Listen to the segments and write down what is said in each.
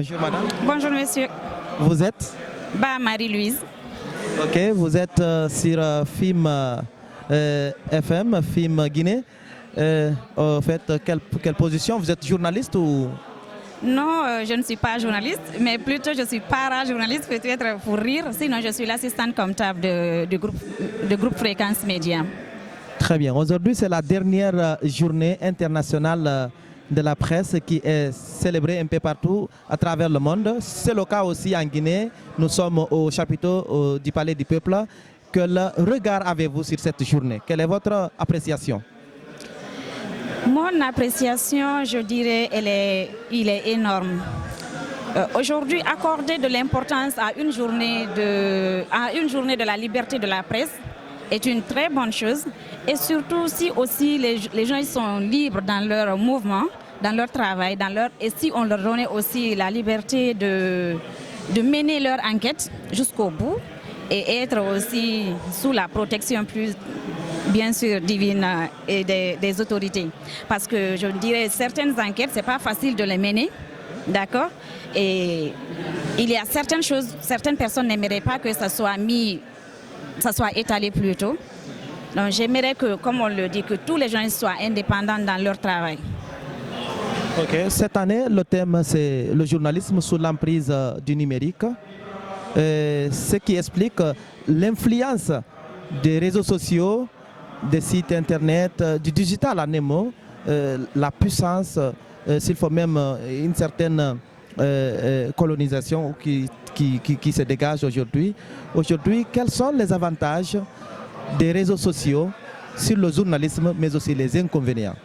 Bonjour madame. Bonjour monsieur. Vous êtes? Marie-Louise. Ok, vous êtes sur FIM FM, FIM Guinée. En fait, quelle position? Vous êtes journaliste ou? Non, je ne suis pas journaliste, mais plutôt je suis para-journaliste, peut-être pour rire. Sinon, je suis l'assistante comptable de groupe Fréquence Média. Très bien. Aujourd'hui, c'est la dernière journée internationale de la presse qui est célébrée un peu partout à travers le monde. C'est le cas aussi en Guinée. Nous sommes au chapiteau du Palais du Peuple. Quel regard avez-vous sur cette journée? Quelle est votre appréciation? Mon appréciation, je dirais, il est énorme. Aujourd'hui, accorder de l'importance à une journée de la liberté de la presse est une très bonne chose. Et surtout si aussi les gens ils sont libres dans leur mouvement, dans leur travail, et si on leur donnait aussi la liberté de mener leur enquête jusqu'au bout et être aussi sous la protection plus bien sûr divine et des autorités. Parce que je dirais certaines enquêtes, c'est pas facile de les mener, d'accord? Et il y a certaines choses, certaines personnes n'aimeraient pas que ça soit étalé plus tôt. Donc j'aimerais que, comme on le dit, que tous les gens soient indépendants dans leur travail. Ok, cette année, le thème c'est le journalisme sous l'emprise du numérique. Ce qui explique l'influence des réseaux sociaux, des sites internet, du digital en un mot, la puissance, s'il faut même une certaine colonisation qui se dégage aujourd'hui. Aujourd'hui, quels sont les avantages des réseaux sociaux sur le journalisme, mais aussi les inconvénients?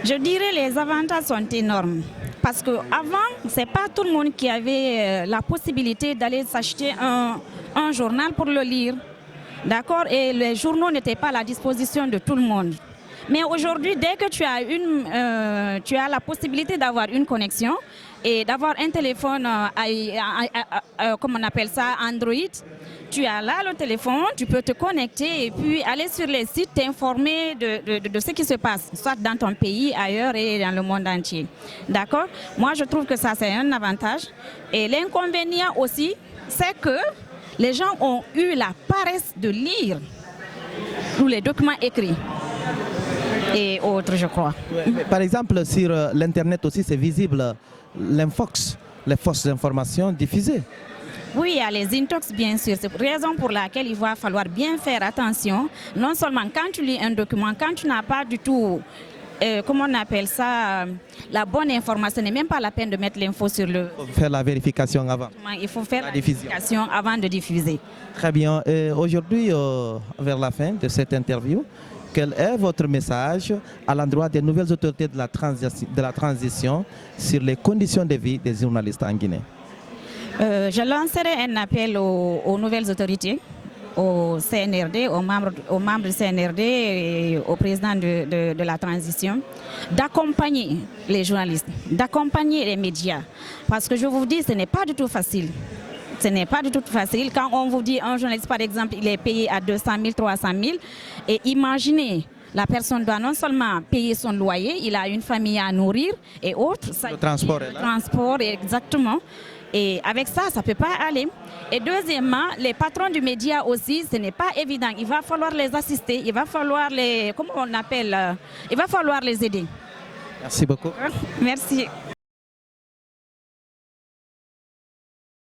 Je dirais les avantages sont énormes. Parce qu'avant, ce n'est pas tout le monde qui avait la possibilité d'aller s'acheter un journal pour le lire. D'accord? Et les journaux n'étaient pas à la disposition de tout le monde. Mais aujourd'hui, dès que tu as la possibilité d'avoir une connexion et d'avoir un téléphone, comment on appelle ça, Android, tu as là le téléphone, tu peux te connecter et puis aller sur les sites, t'informer de ce qui se passe, soit dans ton pays, ailleurs et dans le monde entier. D'accord? Moi, je trouve que ça, c'est un avantage. Et l'inconvénient aussi, c'est que les gens ont eu la paresse de lire tous les documents écrits et autres, je crois. Ouais, par exemple, sur l'Internet aussi, c'est visible l'infox, les fausses informations diffusées. Oui, il y a les intox, bien sûr. C'est la raison pour laquelle il va falloir bien faire attention. Non seulement quand tu lis un document, quand tu n'as pas du tout, comment on appelle ça, la bonne information, ce n'est même pas la peine de mettre l'info sur le... Il faut faire la vérification avant. Il faut faire la vérification avant de diffuser. Très bien. Aujourd'hui, vers la fin de cette interview, quel est votre message à l'endroit des nouvelles autorités de la transition sur les conditions de vie des journalistes en Guinée? Je lancerai un appel aux nouvelles autorités, au CNRD, aux membres du CNRD et au président de la transition, d'accompagner les journalistes, d'accompagner les médias. Parce que je vous dis, ce n'est pas du tout facile. Ce n'est pas du tout facile. Quand on vous dit un journaliste, par exemple, il est payé à 200 000, 300 000, et imaginez, la personne doit non seulement payer son loyer, il a une famille à nourrir et autres. Le transport est là. Le transport, exactement. Et avec ça, ça ne peut pas aller. Et deuxièmement, les patrons du média aussi, ce n'est pas évident. Il va falloir les assister, il va falloir les, comment on appelle, il va falloir les aider. Merci beaucoup. Merci.